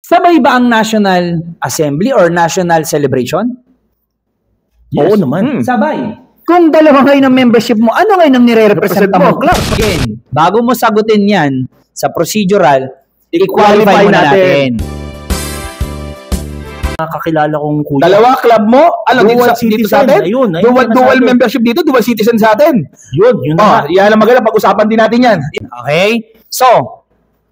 Sabay ba ang National Assembly or National Celebration? Yes. Oo naman. Sabay. Kung dalawa ngayon ang membership mo, ano ngayon ang nire-represent mo? Club. Again, bago mo sagutin yan sa procedural, i-qualify mo natin. Kakilala kong kuya. Dalawa club mo? Ano, dito sa atin? Ayun, dual membership dito, dual citizen sa atin. Yun na. Yan ang maganda, pag-usapan din natin yan. Okay? So,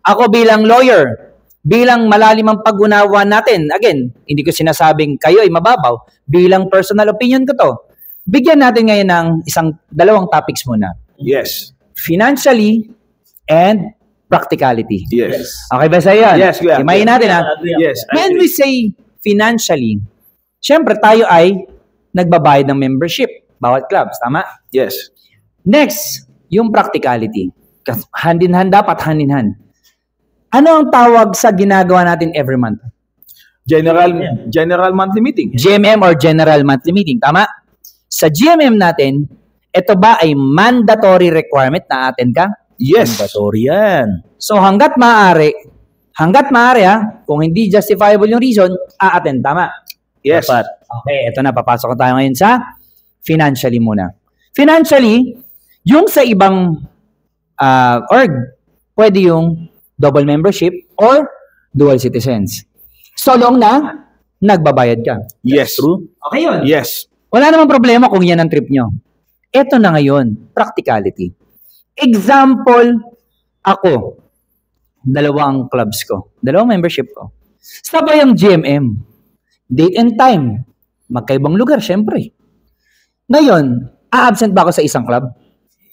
ako bilang lawyer, bilang malalim ang pag-unawa natin, again, hindi ko sinasabing kayo ay mababaw, bilang personal opinion ko to, bigyan natin ngayon ng dalawang topics muna. Yes. Financially and practicality. Yes. Okay ba sa'yo yan? Yes, we are. Himayin natin ha? Yes. When we say financially, syempre tayo ay nagbabayad ng membership, bawat clubs, tama? Yes. Next, yung practicality. Hand-in-hand, dapat hand-in-hand. Ano ang tawag sa ginagawa natin every month? General monthly meeting. GMM or General Monthly Meeting, tama? Sa GMM natin, ito ba ay mandatory requirement na attend ka? Yes. Mandatory yan. So hanggat maaari kung hindi justifiable yung reason, a-attend, tama? Yes. Dapat. Okay, ito na, papasok na tayo ngayon sa financially muna. Financially, yung sa ibang org, pwede yung double membership or dual citizens. So long na, nagbabayad ka. Yes. True. Okay yun. Yes. Wala namang problema kung yan ang trip nyo. Ito na ngayon, practicality. Example, ako, dalawa ang clubs ko, dalawang membership ko. Sabay ang GMM. Date and time. Magkaibang lugar, syempre. Ngayon, a-absent ba ako sa isang club?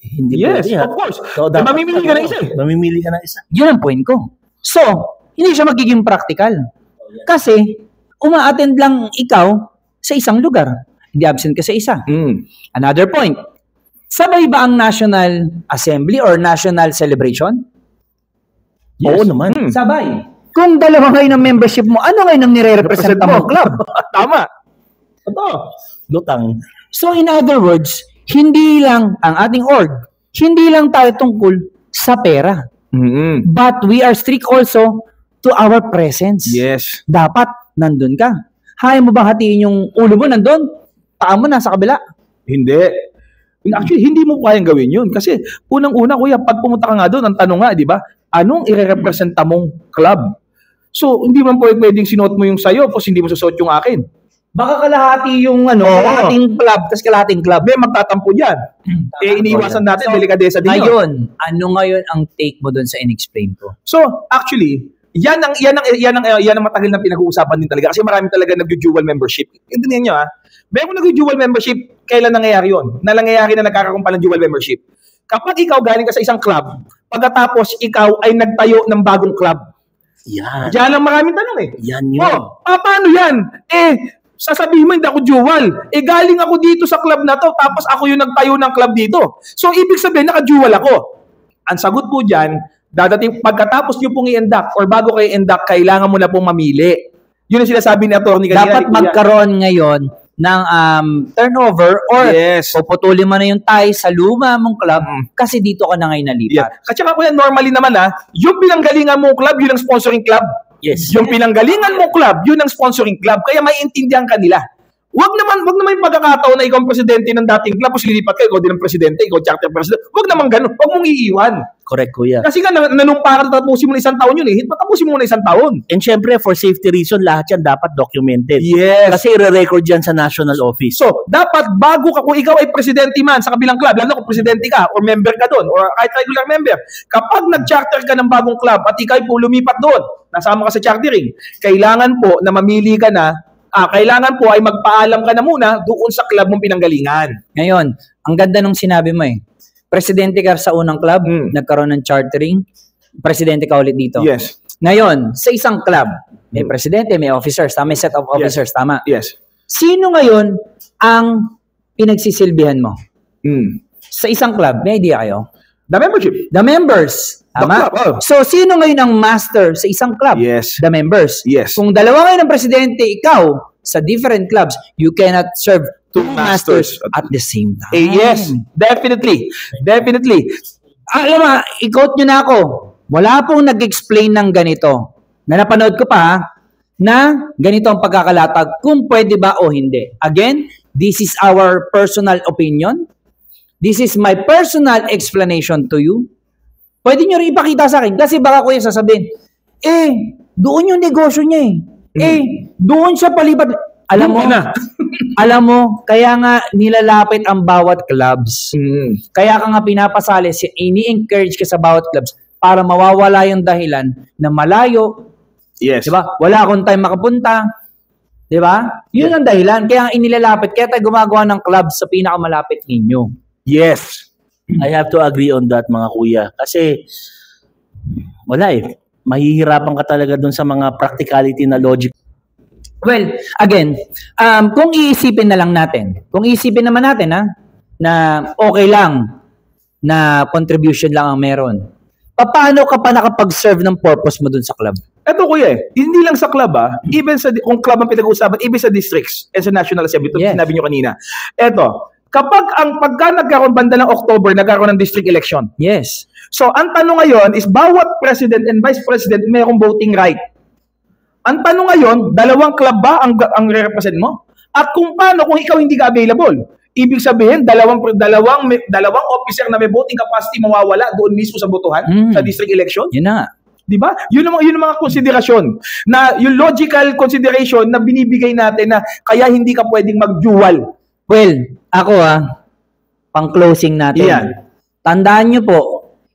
Hindi Yes, pwede, of course. So, Mamimili ka ng isa. Mamimili ka ng isa. Yun ang point ko. So, hindi siya magiging practical. Kasi, uma-attend lang ikaw sa isang lugar. Hindi absent ka sa isa. Another point. Sabay ba ang National Assembly or National Celebration? Yes. Oo naman. Sabay. Kung dalawa ngayon ang membership mo, ano ngayon ang nire-represent mo? Club. Tama. Ito. Lutang. So in other words, hindi lang ang ating org, hindi lang tayo tungkol sa pera. But we are strict also to our presence. Yes. Dapat nandun ka. Kaya mo ba hatiin yung ulo mo nandun? Paa mo nasa kabila? Hindi. Actually, hindi mo kayang gawin yun. Kasi unang-una, kuya, pag pumunta ka nga doon, ang tanong nga, di ba, anong ire-representa mong club? So, hindi man pwedeng sinuot mo yung sayo, tapos hindi mo susuot yung akin. Baka kalahati yung kalahating club, tas kalahating club. May magtatampo dyan. Iniiwasan natin, delikadesa din yun. Ngayon, ano ngayon ang take mo doon sa in-explain ko? So, actually, yan ang matagal na pinag-uusapan din talaga kasi marami talaga nag-dual membership. Intindihan niyo Meron nag-dual membership, kailan nangyayari yun? Nangyayari na nagkakaroon ng dual membership. Kapag ikaw galing ka sa isang club, pagkatapos ikaw ay nagtayo ng bagong club. Yan. Diyan ang maraming tanong Yan yun. Paano yan? Sasabihin mo hindi ako dual. Galing ako dito sa club na to, tapos ako yung nagtayo ng club dito. So, ibig sabihin, naka-dual ako. Ang sagot po dyan, dadating pagkatapos nyo pong i-induct or bago kayo i-induct, kailangan mo na pong mamili. Yun ang sinasabi ni Atty. kanina. Dapat magkaroon ngayon ng turnover or puputulin mo na yung tie sa luma mong club kasi dito ka na ngayon nalipat. At saka kuya, normally naman yung pinanggalingan mong club, yun ang sponsoring club. Yes. Yung pinanggalingan mong club, yun ang sponsoring club. Kaya maiintindihan ka nila. Wag naman yung pagkakataon na ikaw ang presidente ng dating club, tapos lilipat ka, ikaw din ang presidente, ikaw charter president. Wag naman ganun. Wag mong iiwan. Correct, kuya. Kasi nga, nanumpa ka, tapusin mo na isang taon yun Patapusin mo na isang taon. And syempre, for safety reason, lahat yan dapat documented. Yes. Kasi i-record yan sa national office. So, dapat bago ka, kung ikaw ay presidente man sa kabilang club, lalo kung presidente ka, or member ka doon, or kahit regular member, kapag nag-charter ka ng bagong club at ikaw ay lumipat doon, nasama ka sa chartering, kailangan po na mamili ka na kailangan po ay magpaalam ka na muna doon sa club mong pinanggalingan. Ngayon, ang ganda nung sinabi mo presidente ka sa unang club, nagkaroon ng chartering, presidente ka ulit dito. Yes. Ngayon, sa isang club, may presidente, may officers, may set of officers, tama? Yes. Sino ngayon ang pinagsisilbihan mo? Sa isang club, may idea kayo? The membership. The members. Tama? So, sino ngayon ang master sa isang club? Yes. The members. Yes. Kung dalawa ngayon ang presidente, ikaw, sa different clubs, you cannot serve two masters at the same time. Yes. Definitely. Alam mo, i-quote nyo na ako. Wala pong nag-explain ng ganito. Na napanood ko pa, na ganito ang pagkakalatag kung pwede ba o hindi. Again, this is our personal opinion. This is my personal explanation to you. Pwede nyo rin ipakita sa akin kasi baka kuya sasabihin, doon yung negosyo niya doon siya palipat. Alam mo, alam mo, kaya nga nilalapit ang bawat clubs. Kaya ka nga pinapasali, ini-encourage ka sa bawat clubs para mawawala yung dahilan na malayo. Yes. Diba? Wala akong time makapunta. Diba? Yun ang dahilan. Kaya nga inilalapit. Kaya tayo gumagawa ng clubs sa pinakamalapit ninyo. Yes. I have to agree on that, mga kuya. Kasi, wala mahihirapan ka talaga dun sa mga practicality na logic. Well, again, kung iisipin na lang natin, kung iisipin naman natin na okay lang na contribution lang ang meron, paano ka pa nakapag-serve ng purpose mo dun sa club? Eto kuya hindi lang sa club even sa, kung club ang pinag-uusapan, even sa districts and sa National Assembly, ito sinabi nyo kanina. Eto, pagka nagkaroon banda ng October, nagkaroon ng district election. Yes. So, ang tanong ngayon is, bawat president and vice president mayroong voting right. Ang tanong ngayon, dalawang club ba ang re-represent mo? At kung paano, kung ikaw hindi ka available? Ibig sabihin, dalawang officer na may voting capacity mawawala doon mismo sa botohan sa district election? Yun na nga. Diba? Yun ang mga konsiderasyon na yung logical consideration na binibigay natin na kaya hindi ka pwedeng mag-dual. Well, ako pang-closing natin. Yan. Tandaan nyo po,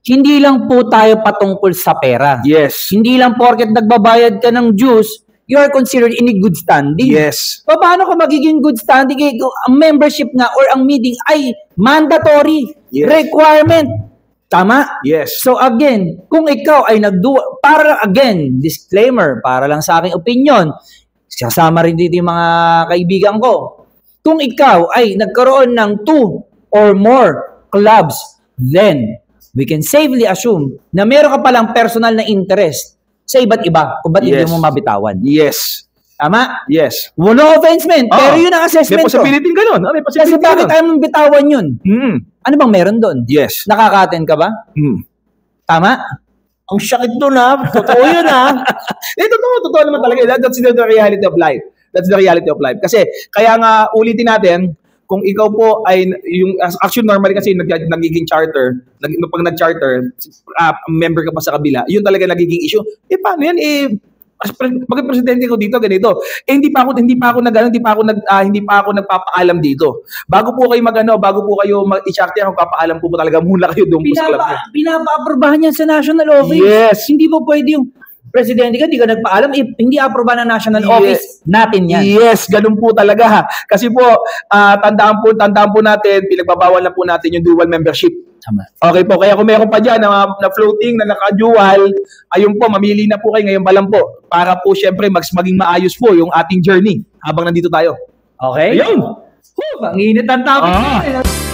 hindi lang po tayo patungkol sa pera. Yes. Hindi lang porket nagbabayad ka ng dues, you are considered in a good standing. Yes. Paano ka magiging good standing? Ang membership nga or ang meeting ay mandatory requirement. Tama? Yes. So again, kung ikaw ay disclaimer, para lang sa aking opinion, kasama rin dito yung mga kaibigan ko. Kung ikaw ay nagkaroon ng 2 or more clubs, then we can safely assume na meron ka palang personal na interest sa iba't iba kung ba't hindi mo mabitawan. Yes. Tama? Yes. No offense, man. Pero yun ang assessment ko. May possibility ganun. May possibility kasi bakit tayo mong bitawan yun? Ano bang meron doon? Yes. Nakaka-attend ka ba? Tama? Ang sakit doon Totoo yun Totoo naman talaga. That's the reality of life. That's the reality of life. Kasi, kaya nga, ulitin natin, kung ikaw po ay, actually normally kasi nagiging charter, pag nag-charter, member ka pa sa kabila, yun talaga nagiging issue. Paano yan? Maging presidente ko dito, ganito. Hindi pa ako nagpapaalam dito. Bago po kayo i-charter, magpapaalam po talaga muna kayo doon po sa club niya. Pinapa-aprobahan yan sa national office. Yes. Hindi po pwede yung presidente ka, hindi ka nagpaalam, hindi aprobahan ng national office, natin yan. Yes, ganun po talaga Kasi po, tandaan po natin, pinagbabawal na po natin yung dual membership. Tama. Okay po, kaya kung meron pa dyan na floating, na naka-dual, ayun po, mamili na po kayo ngayon pa lang po para po syempre maging maayos po yung ating journey habang nandito tayo. Okay? Ayun! Ang init ang topic.